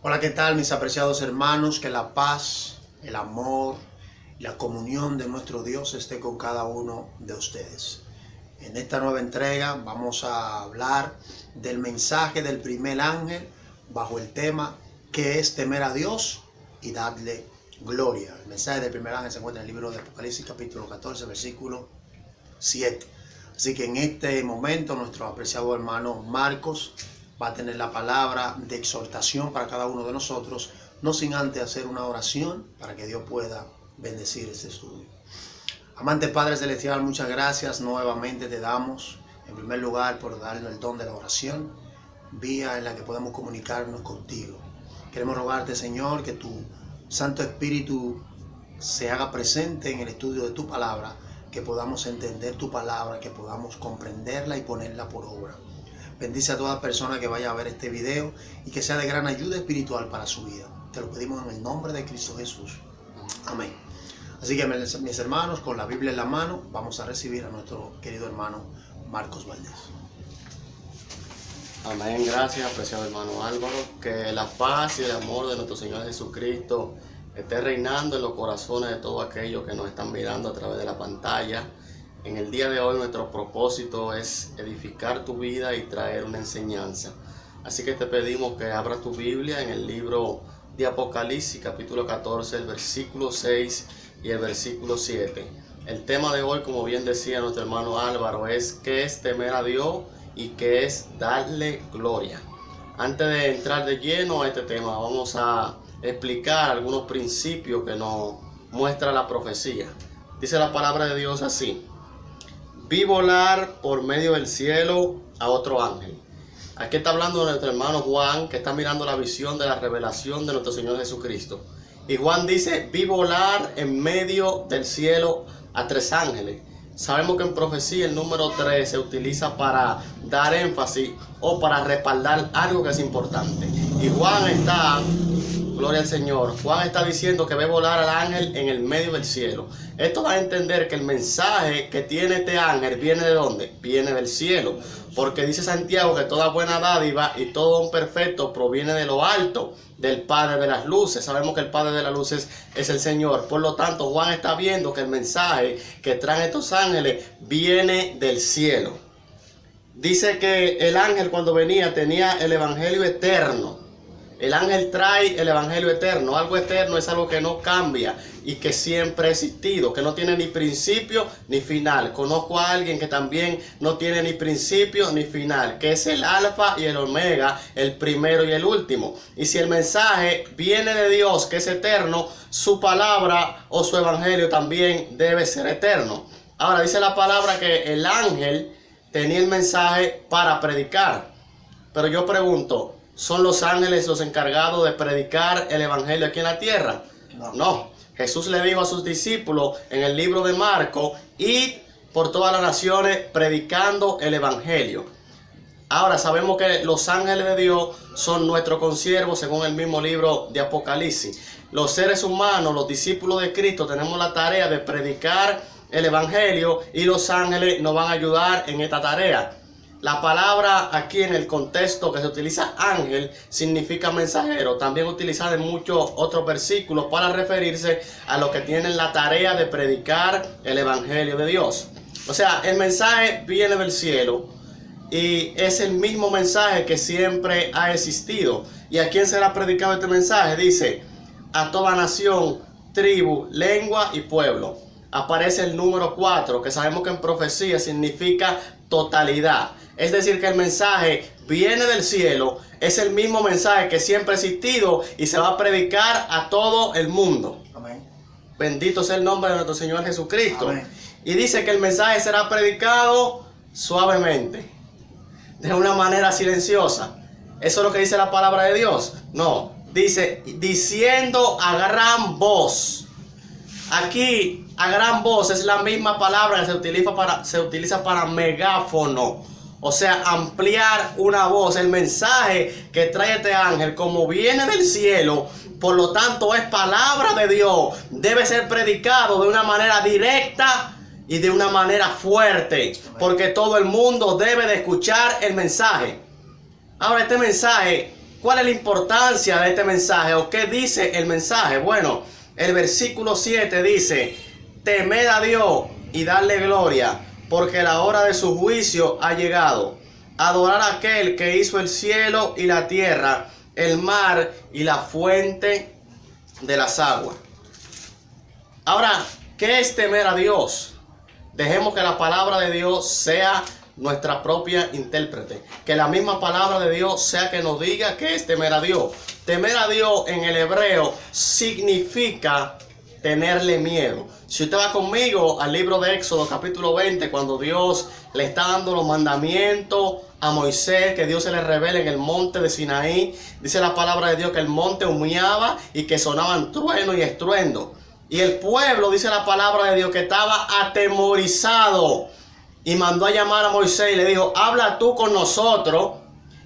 Hola, ¿qué tal mis apreciados hermanos? Que la paz, el amor y la comunión de nuestro Dios esté con cada uno de ustedes. En esta nueva entrega vamos a hablar del mensaje del primer ángel bajo el tema ¿qué es temer a Dios y darle gloria? El mensaje del primer ángel se encuentra en el libro de Apocalipsis capítulo 14 versículo 7. Así que en este momento nuestro apreciado hermano Marcos va a tener la palabra de exhortación para cada uno de nosotros, no sin antes hacer una oración para que Dios pueda bendecir este estudio. Amante Padre Celestial, muchas gracias nuevamente te damos, en primer lugar, por darnos el don de la oración, vía en la que podemos comunicarnos contigo. Queremos rogarte, Señor, que tu Santo Espíritu se haga presente en el estudio de tu palabra, que podamos entender tu palabra, que podamos comprenderla y ponerla por obra. Bendice a toda persona que vaya a ver este video y que sea de gran ayuda espiritual para su vida. Te lo pedimos en el nombre de Cristo Jesús. Amén. Así que mis hermanos, con la Biblia en la mano, vamos a recibir a nuestro querido hermano Marcos Valdés. Amén. Gracias, apreciado hermano Álvaro. Que la paz y el amor de nuestro Señor Jesucristo esté reinando en los corazones de todos aquellos que nos están mirando a través de la pantalla. En el día de hoy nuestro propósito es edificar tu vida y traer una enseñanza. Así que te pedimos que abras tu Biblia en el libro de Apocalipsis, capítulo 14, el versículo 6 y el versículo 7. El tema de hoy, como bien decía nuestro hermano Álvaro, es ¿qué es temer a Dios y qué es darle gloria? Antes de entrar de lleno a este tema, vamos a explicar algunos principios que nos muestra la profecía. Dice la palabra de Dios así: vi volar por medio del cielo a otro ángel. Aquí está hablando nuestro hermano Juan, que está mirando la visión de la revelación de nuestro Señor Jesucristo. Y Juan dice, vi volar en medio del cielo a tres ángeles. Sabemos que en profecía el número 3 se utiliza para dar énfasis o para respaldar algo que es importante. Y Juan está, gloria al Señor, Juan está diciendo que ve volar al ángel en el medio del cielo. Esto da a entender que el mensaje que tiene este ángel viene ¿de dónde? Viene del cielo. Porque dice Santiago que toda buena dádiva y todo don perfecto proviene de lo alto, del Padre de las luces. Sabemos que el Padre de las luces es el Señor. Por lo tanto, Juan está viendo que el mensaje que traen estos ángeles viene del cielo. Dice que el ángel cuando venía tenía el evangelio eterno. El ángel trae el evangelio eterno. Algo eterno es algo que no cambia y que siempre ha existido, que no tiene ni principio ni final. Conozco a alguien que también no tiene ni principio ni final, que es el alfa y el omega, el primero y el último. Y si el mensaje viene de Dios, que es eterno, su palabra o su evangelio también debe ser eterno. Ahora dice la palabra que el ángel tenía el mensaje para predicar. Pero yo pregunto, ¿son los ángeles los encargados de predicar el evangelio aquí en la tierra? No. Jesús le dijo a sus discípulos en el libro de Marcos, id por todas las naciones predicando el evangelio. Ahora sabemos que los ángeles de Dios son nuestros consiervos según el mismo libro de Apocalipsis. Los seres humanos, los discípulos de Cristo, tenemos la tarea de predicar el evangelio y los ángeles nos van a ayudar en esta tarea. La palabra aquí en el contexto que se utiliza ángel significa mensajero, también utilizada en muchos otros versículos para referirse a los que tienen la tarea de predicar el evangelio de Dios. O sea, el mensaje viene del cielo y es el mismo mensaje que siempre ha existido. ¿Y a quién será predicado este mensaje? Dice, a toda nación, tribu, lengua y pueblo. Aparece el número 4, que sabemos que en profecía significa totalidad. Es decir, que el mensaje viene del cielo, es el mismo mensaje que siempre ha existido y se va a predicar a todo el mundo. Amén. Bendito sea el nombre de nuestro Señor Jesucristo. Amén. Y dice que el mensaje será predicado suavemente, de una manera silenciosa. ¿Eso es lo que dice la palabra de Dios? No, dice diciendo a gran voz. Aquí a gran voz es la misma palabra que se utiliza para megáfono. O sea, ampliar una voz. El mensaje que trae este ángel, como viene del cielo, por lo tanto es palabra de Dios, debe ser predicado de una manera directa y de una manera fuerte, porque todo el mundo debe de escuchar el mensaje. Ahora, este mensaje ¿Cuál es la importancia de este mensaje? ¿O qué dice el mensaje? Bueno, el versículo 7 dice: temed a Dios y darle gloria, porque la hora de su juicio ha llegado. Adorar a aquel que hizo el cielo y la tierra, el mar y la fuente de las aguas. Ahora, ¿qué es temer a Dios? Dejemos que la palabra de Dios sea nuestra propia intérprete. Que la misma palabra de Dios sea que nos diga qué es temer a Dios. Temer a Dios en el hebreo significa tenerle miedo. Si usted va conmigo al libro de Éxodo capítulo 20, cuando Dios le está dando los mandamientos a Moisés, que Dios se le revela en el monte de Sinaí, dice la palabra de Dios que el monte humeaba y que sonaban truenos y estruendo. Y el pueblo, dice la palabra de Dios, que estaba atemorizado, y mandó a llamar a Moisés y le dijo: habla tú con nosotros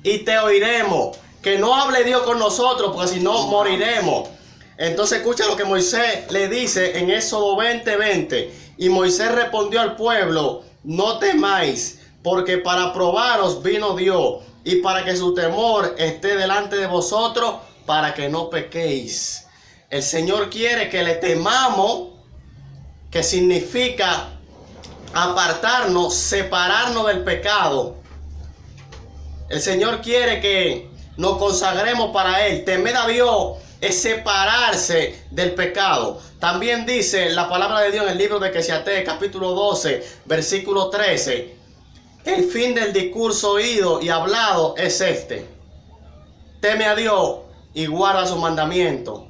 y te oiremos. Que no hable Dios con nosotros, porque si no moriremos. Entonces escucha lo que Moisés le dice en Éxodo 20:20. Y Moisés respondió al pueblo: no temáis, porque para probaros vino Dios, y para que su temor esté delante de vosotros, para que no pequéis. El Señor quiere que le temamos, que significa apartarnos, separarnos del pecado. El Señor quiere que nos consagremos para Él. Temer a Dios es separarse del pecado. También dice la palabra de Dios en el libro de Eclesiastés, capítulo 12, versículo 13. El fin del discurso oído y hablado es este: teme a Dios y guarda sus mandamientos,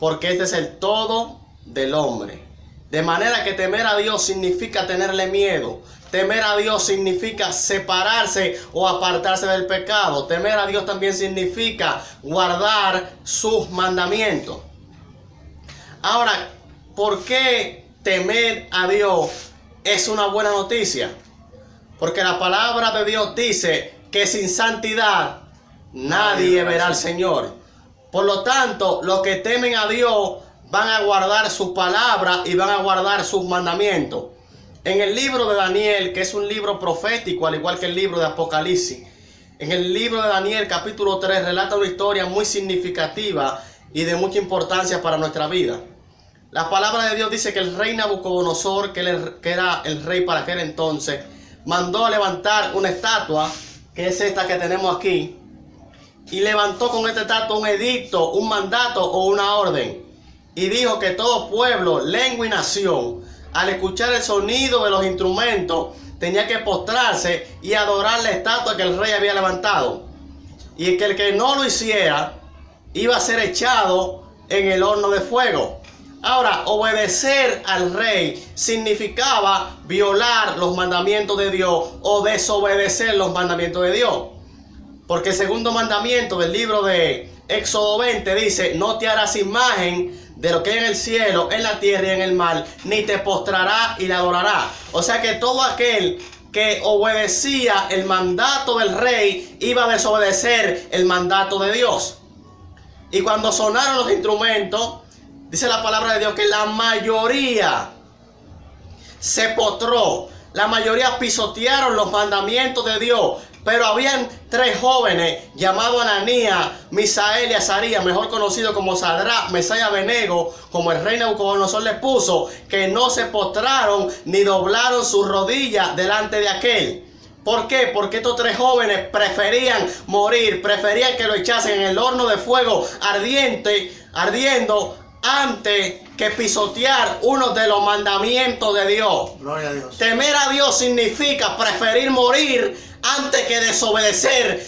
porque este es el todo del hombre. De manera que temer a Dios significa tenerle miedo. Temer a Dios significa separarse o apartarse del pecado. Temer a Dios también significa guardar sus mandamientos. Ahora, ¿por qué temer a Dios es una buena noticia? Porque la palabra de Dios dice que sin santidad nadie verá al Señor. Por lo tanto, los que temen a Dios van a guardar su palabra y van a guardar sus mandamientos. En el libro de Daniel, que es un libro profético, al igual que el libro de Apocalipsis, en el libro de Daniel capítulo 3 relata una historia muy significativa y de mucha importancia para nuestra vida. La palabra de Dios dice que el rey Nabucodonosor, que era el rey para aquel entonces, mandó a levantar una estatua, que es esta que tenemos aquí, y levantó con esta estatua un edicto, un mandato o una orden. Y dijo que todo pueblo, lengua y nación, al escuchar el sonido de los instrumentos, tenía que postrarse y adorar la estatua que el rey había levantado. Y que el que no lo hiciera, iba a ser echado en el horno de fuego. Ahora, obedecer al rey significaba violar los mandamientos de Dios o desobedecer los mandamientos de Dios. Porque el segundo mandamiento del libro de Éxodo 20 dice: no te harás imagen de lo que hay en el cielo, en la tierra y en el mar, ni te postrará y le adorará. O sea que todo aquel que obedecía el mandato del rey iba a desobedecer el mandato de Dios. Y cuando sonaron los instrumentos, dice la palabra de Dios que la mayoría se postró. La mayoría pisotearon los mandamientos de Dios. Pero habían tres jóvenes llamados Ananías, Misael y Azarías, mejor conocidos como Sadrach, Mesach y Abednego, como el rey Nabucodonosor les puso, que no se postraron ni doblaron sus rodillas delante de aquel. ¿Por qué? Porque estos tres jóvenes preferían morir, preferían que lo echasen en el horno de fuego ardiendo, antes que pisotear uno de los mandamientos de Dios. Gloria a Dios. Temer a Dios significa preferir morir antes que desobedecer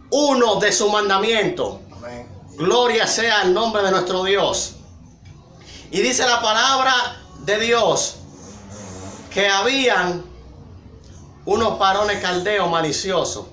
uno de sus mandamientos. Amén. Gloria sea el nombre de nuestro Dios. Y dice la palabra de Dios que habían unos varones caldeos maliciosos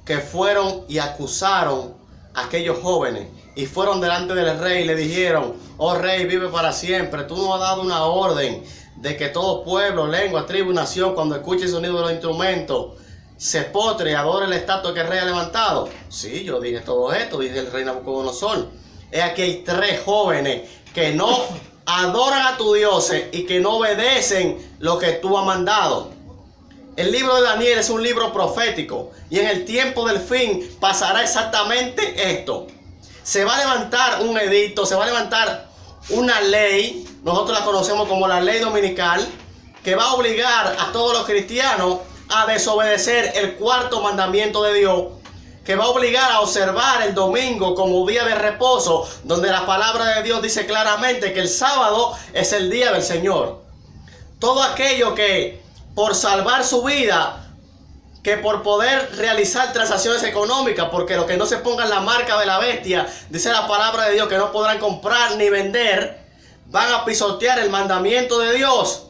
que fueron y acusaron a aquellos jóvenes y fueron delante del rey y le dijeron: oh rey, vive para siempre, tú nos has dado una orden de que todo pueblo, lengua, tribu y nación, cuando escuche el sonido de los instrumentos, se postre y adore la estatua que el rey ha levantado. Sí, yo dije todo esto, dice el rey Nabucodonosor. Es aquí hay tres jóvenes que no adoran a tu dioses y que no obedecen lo que tú has mandado. El libro de Daniel es un libro profético y en el tiempo del fin pasará exactamente esto. Se va a levantar un edicto, se va a levantar una ley, nosotros la conocemos como la ley dominical, que va a obligar a todos los cristianos a desobedecer el cuarto mandamiento de Dios, que va a obligar a observar el domingo como día de reposo, donde la palabra de Dios dice claramente que el sábado es el día del Señor. Todo aquello que por salvar su vida, que por poder realizar transacciones económicas, porque los que no se pongan la marca de la bestia, dice la palabra de Dios que no podrán comprar ni vender, van a pisotear el mandamiento de Dios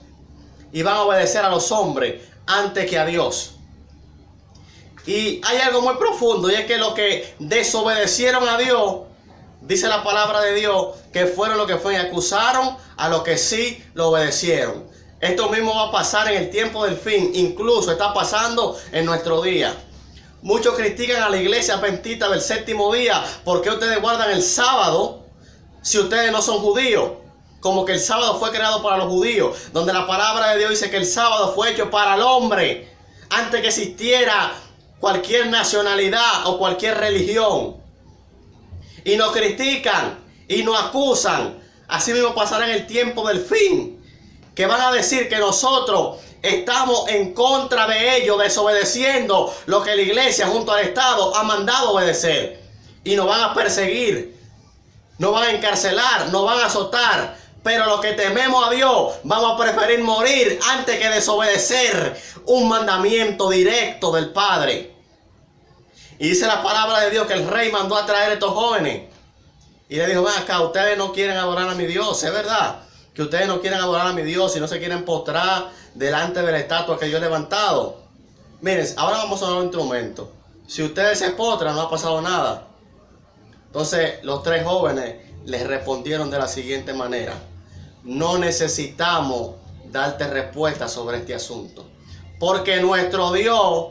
y van a obedecer a los hombres antes que a Dios. Y hay algo muy profundo, y es que los que desobedecieron a Dios, dice la palabra de Dios, que fueron los que fueron y acusaron a los que sí lo obedecieron. Esto mismo va a pasar en el tiempo del fin, incluso está pasando en nuestro día. Muchos critican a la iglesia adventista del séptimo día, porque ustedes guardan el sábado si ustedes no son judíos. Como que el sábado fue creado para los judíos, donde la palabra de Dios dice que el sábado fue hecho para el hombre, antes que existiera cualquier nacionalidad o cualquier religión. Y nos critican y nos acusan. Así mismo pasará en el tiempo del fin, que van a decir que nosotros estamos en contra de ellos, desobedeciendo lo que la iglesia junto al Estado ha mandado obedecer. Y nos van a perseguir, nos van a encarcelar, nos van a azotar. Pero los que tememos a Dios vamos a preferir morir antes que desobedecer un mandamiento directo del Padre. Y dice la palabra de Dios que el rey mandó a traer a estos jóvenes. Y le dijo, ven acá, ustedes no quieren adorar a mi Dios, es verdad que ustedes no quieren adorar a mi Dios y no se quieren postrar delante de la estatua que yo he levantado. Miren, ahora vamos a sonar un instrumento. Si ustedes se postran, no ha pasado nada. Entonces los tres jóvenes les respondieron de la siguiente manera: no necesitamos darte respuesta sobre este asunto, porque nuestro Dios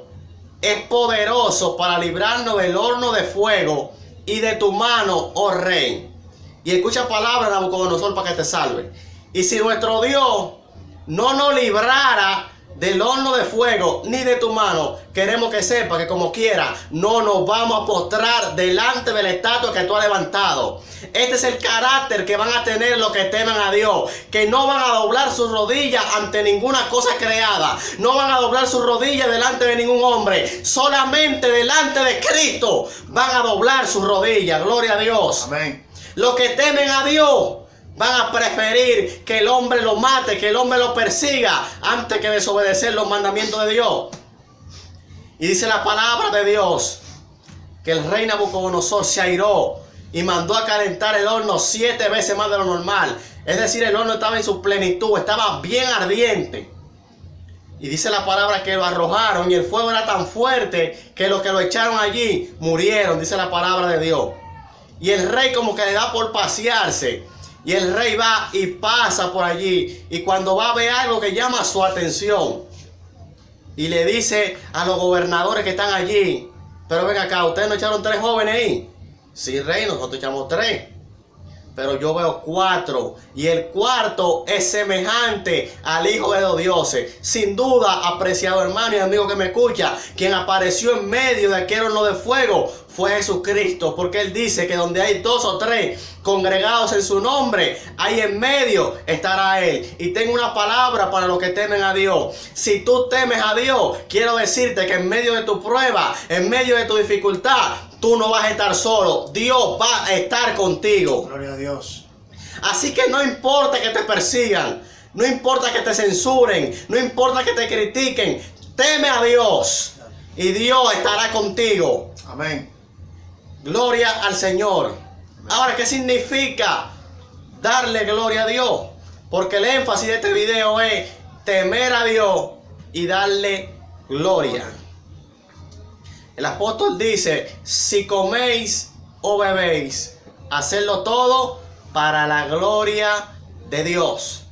es poderoso para librarnos del horno de fuego y de tu mano, oh rey. Y escucha palabra, Nabucodonosor, para que te salve. Y si nuestro Dios no nos librara del horno de fuego ni de tu mano, queremos que sepa que como quiera no nos vamos a postrar delante de la estatua que tú has levantado. Este es el carácter que van a tener los que temen a Dios, que no van a doblar sus rodillas ante ninguna cosa creada, no van a doblar sus rodillas delante de ningún hombre, solamente delante de Cristo van a doblar sus rodillas. Gloria a Dios. Amén. Los que temen a Dios van a preferir que el hombre lo mate, que el hombre lo persiga, antes que desobedecer los mandamientos de Dios. Y dice la palabra de Dios que el rey Nabucodonosor se airó y mandó a calentar el horno 7 veces más de lo normal. Es decir, el horno estaba en su plenitud, estaba bien ardiente. Y dice la palabra que lo arrojaron y el fuego era tan fuerte que los que lo echaron allí murieron, dice la palabra de Dios. Y el rey como que le da por pasearse. Y el rey va y pasa por allí. Y cuando va a ver algo que llama su atención. Y le dice a los gobernadores que están allí: pero ven acá, ¿ustedes no echaron 3 jóvenes ahí? Sí, rey, nosotros echamos 3. Pero yo veo 4. Y el cuarto es semejante al Hijo de los dioses. Sin duda, apreciado hermano y amigo que me escucha, quien apareció en medio de aquel horno de fuego fue Jesucristo, porque Él dice que donde hay 2 o 3 congregados en su nombre, ahí en medio estará Él. Y tengo una palabra para los que temen a Dios. Si tú temes a Dios, quiero decirte que en medio de tu prueba, en medio de tu dificultad, tú no vas a estar solo. Dios va a estar contigo. Gloria a Dios. Así que no importa que te persigan, no importa que te censuren, no importa que te critiquen, teme a Dios y Dios estará contigo. Amén. Gloria al Señor. Ahora, ¿qué significa darle gloria a Dios? Porque el énfasis de este video es temer a Dios y darle gloria. El apóstol dice: si coméis o bebéis, hacedlo todo para la gloria de Dios.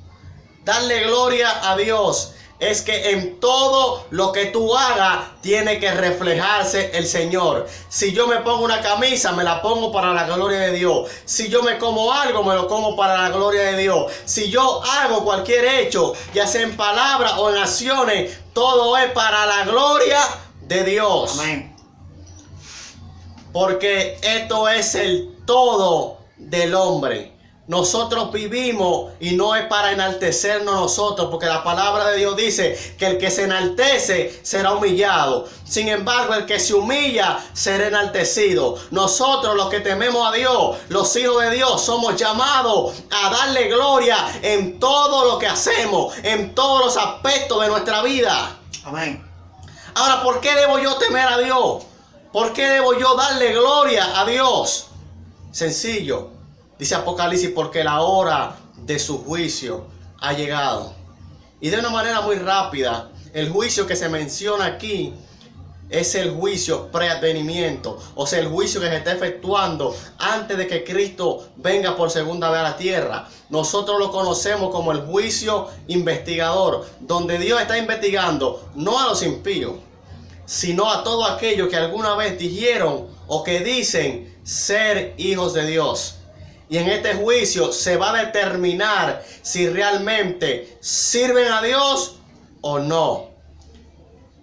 Darle gloria a Dios es que en todo lo que tú hagas tiene que reflejarse el Señor. Si yo me pongo una camisa, me la pongo para la gloria de Dios. Si yo me como algo, me lo como para la gloria de Dios. Si yo hago cualquier hecho, ya sea en palabras o en acciones, todo es para la gloria de Dios. Amén. Porque esto es el todo del hombre. Nosotros vivimos y no es para enaltecernos nosotros, porque la palabra de Dios dice que el que se enaltece será humillado. Sin embargo, el que se humilla será enaltecido. Nosotros, los que tememos a Dios, los hijos de Dios, somos llamados a darle gloria en todo lo que hacemos, en todos los aspectos de nuestra vida. Amén. Ahora, ¿por qué debo yo temer a Dios? ¿Por qué debo yo darle gloria a Dios? Sencillo. Dice Apocalipsis, porque la hora de su juicio ha llegado. Y de una manera muy rápida, el juicio que se menciona aquí es el juicio preadvenimiento. O sea, el juicio que se está efectuando antes de que Cristo venga por segunda vez a la tierra. Nosotros lo conocemos como el juicio investigador, donde Dios está investigando no a los impíos, sino a todos aquellos que alguna vez dijeron o que dicen ser hijos de Dios. Y en este juicio se va a determinar si realmente sirven a Dios o no.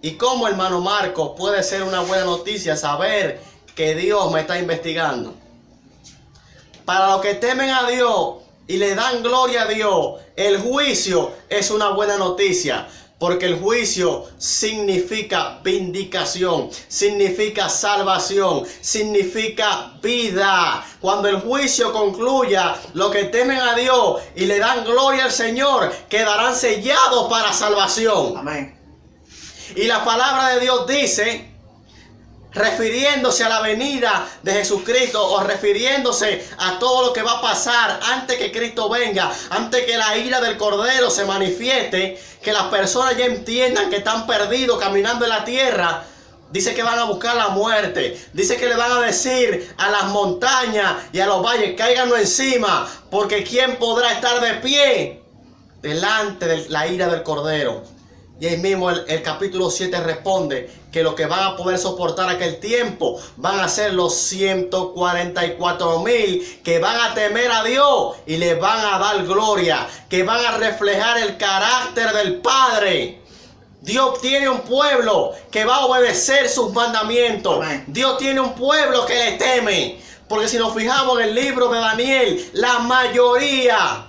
Y como, hermano Marco, puede ser una buena noticia saber que Dios me está investigando. Para los que temen a Dios y le dan gloria a Dios, el juicio es una buena noticia. Porque el juicio significa vindicación, significa salvación, significa vida. Cuando el juicio concluya, los que temen a Dios y le dan gloria al Señor quedarán sellados para salvación. Amén. Y la palabra de Dios dice, refiriéndose a la venida de Jesucristo o refiriéndose a todo lo que va a pasar antes que Cristo venga, antes que la ira del Cordero se manifieste, que las personas ya entiendan que están perdidos caminando en la tierra. Dice que van a buscar la muerte. Dice que le van a decir a las montañas y a los valles, cáiganos encima, porque ¿quién podrá estar de pie delante de la ira del Cordero? Y ahí mismo el capítulo 7 responde que los que van a poder soportar aquel tiempo van a ser los 144,000 que van a temer a Dios y le van a dar gloria, que van a reflejar el carácter del Padre. Dios tiene un pueblo que va a obedecer sus mandamientos. Amén. Dios tiene un pueblo que le teme. Porque si nos fijamos en el libro de Daniel, la mayoría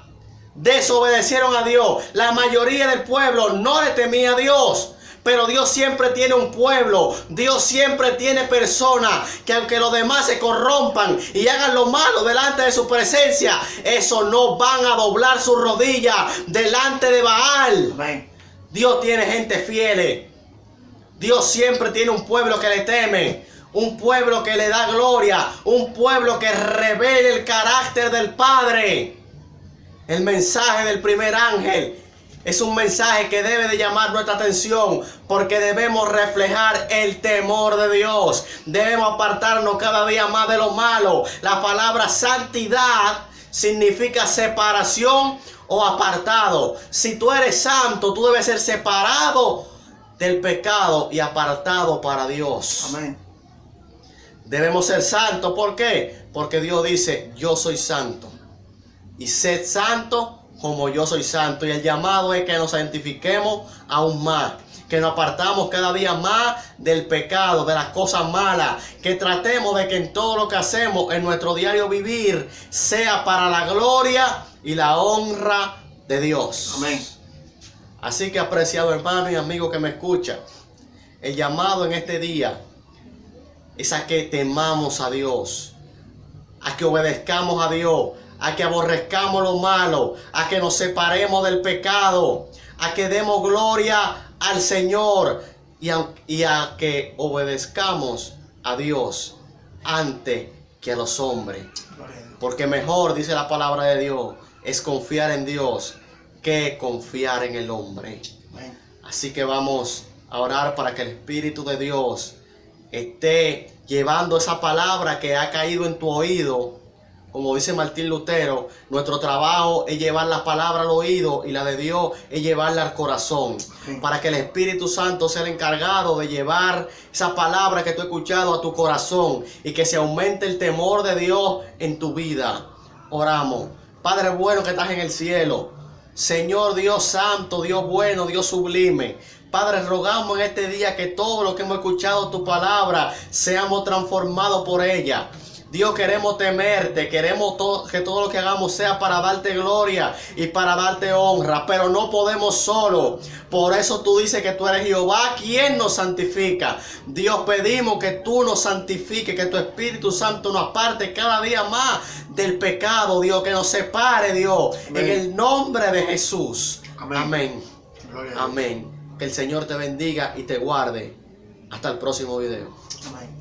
desobedecieron a Dios. La mayoría del pueblo no le temía a Dios. Pero Dios siempre tiene un pueblo. Dios siempre tiene personas que aunque los demás se corrompan y hagan lo malo delante de su presencia, eso no van a doblar su rodilla delante de Baal. Amén. Dios tiene gente fiel. Dios siempre tiene un pueblo que le teme. Un pueblo que le da gloria. Un pueblo que revela el carácter del Padre. El mensaje del primer ángel es un mensaje que debe de llamar nuestra atención, porque debemos reflejar el temor de Dios. Debemos apartarnos cada día más de lo malo. La palabra santidad significa separación o apartado. Si tú eres santo, tú debes ser separado del pecado y apartado para Dios. Amén. Debemos ser santos. ¿Por qué? Porque Dios dice, yo soy santo. Y sed santo como yo soy santo. Y el llamado es que nos santifiquemos aún más. Que nos apartamos cada día más del pecado, de las cosas malas. Que tratemos de que en todo lo que hacemos en nuestro diario vivir sea para la gloria y la honra de Dios. Amén. Así que, apreciado hermano y amigo que me escucha, el llamado en este día es a que temamos a Dios, a que obedezcamos a Dios, a que aborrezcamos lo malo, a que nos separemos del pecado, a que demos gloria al Señor y a que obedezcamos a Dios antes que a los hombres. Porque mejor, dice la palabra de Dios, es confiar en Dios que confiar en el hombre. Así que vamos a orar para que el Espíritu de Dios esté llevando esa palabra que ha caído en tu oído. Como dice Martín Lutero, nuestro trabajo es llevar la palabra al oído y la de Dios es llevarla al corazón. Para que el Espíritu Santo sea el encargado de llevar esa palabra que tú has escuchado a tu corazón y que se aumente el temor de Dios en tu vida. Oramos. Padre bueno que estás en el cielo, Señor Dios santo, Dios bueno, Dios sublime, Padre, rogamos en este día que todo lo que hemos escuchado tu palabra seamos transformados por ella. Dios, queremos temerte, queremos que todo lo que hagamos sea para darte gloria y para darte honra, pero no podemos solo. Por eso tú dices que tú eres Jehová, quien nos santifica. Dios, pedimos que tú nos santifiques, que tu Espíritu Santo nos aparte cada día más del pecado, Dios, que nos separe, Dios, Amén. en el nombre de Jesús. Amén. Amén. Gloria a Dios. Amén. Que el Señor te bendiga y te guarde. Hasta el próximo video. Amén.